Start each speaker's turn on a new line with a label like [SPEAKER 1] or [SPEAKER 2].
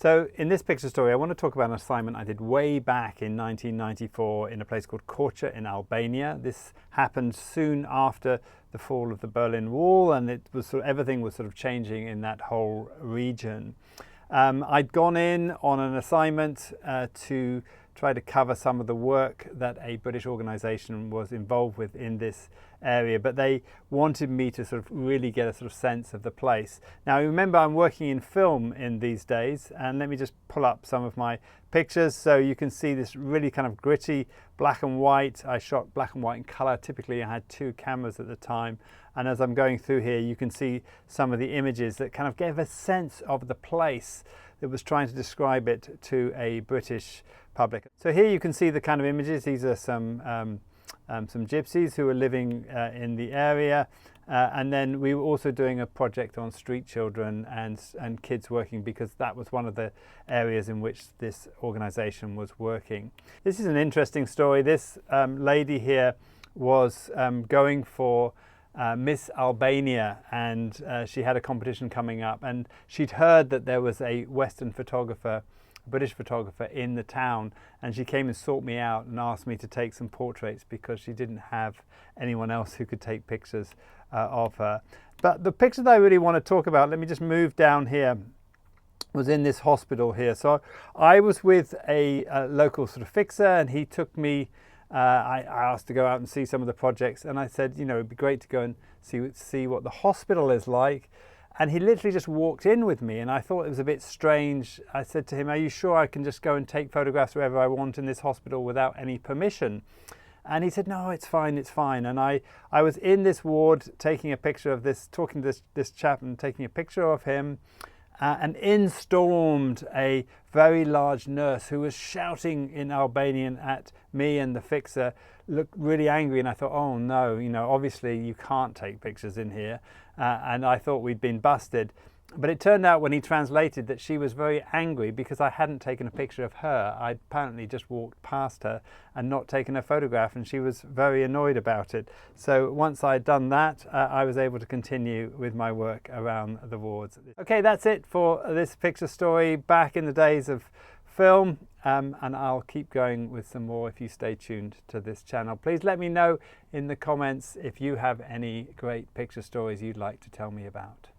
[SPEAKER 1] So in this picture story, I want to talk about an assignment I did way back in 1994 in a place called Korce in Albania. This happened soon after the fall of the Berlin Wall, and it was everything was sort of changing in that whole region. I'd gone in on an assignment to try to cover some of the work that a British organisation was involved with in this area, but they wanted me to sort of really get a sort of sense of the place. Now remember, I'm working in film in these days, and let me just pull up some of my pictures so you can see this really kind of gritty black and white. I shot black and white in colour. Typically I had 2 cameras at the time, and as I'm going through here you can see some of the images that kind of gave a sense of the place that was trying to describe it to a British public. So here you can see the kind of images. These are some gypsies who were living in the area, and then we were also doing a project on street children and kids working, because that was one of the areas in which this organisation was working. This is an interesting story. This lady here was going for Miss Albania, and she had a competition coming up, and she'd heard that there was a Western photographer, British photographer in the town, and she came and sought me out and asked me to take some portraits because she didn't have anyone else who could take pictures of her. But the picture that I really want to talk about, let me just move down here, was in this hospital here. So I was with a local sort of fixer, and he took me, I asked to go out and see some of the projects, and I said, you know, it'd be great to go and see what the hospital is like. And he literally just walked in with me, and I thought it was a bit strange. I said to him, are you sure I can just go and take photographs wherever I want in this hospital without any permission? And he said, no, it's fine, it's fine. And I was in this ward taking a picture of this, talking to this chap and taking a picture of him, and in stormed a very large nurse who was shouting in Albanian at me and the fixer, looked really angry. And I thought, oh no, you know, obviously you can't take pictures in here. And I thought we'd been busted. But it turned out when he translated that she was very angry because I hadn't taken a picture of her. I'd apparently just walked past her and not taken a photograph, and she was very annoyed about it. So once I'd done that, I was able to continue with my work around the wards. Okay, that's it for this picture story back in the days of film, and I'll keep going with some more if you stay tuned to this channel. Please let me know in the comments if you have any great picture stories you'd like to tell me about.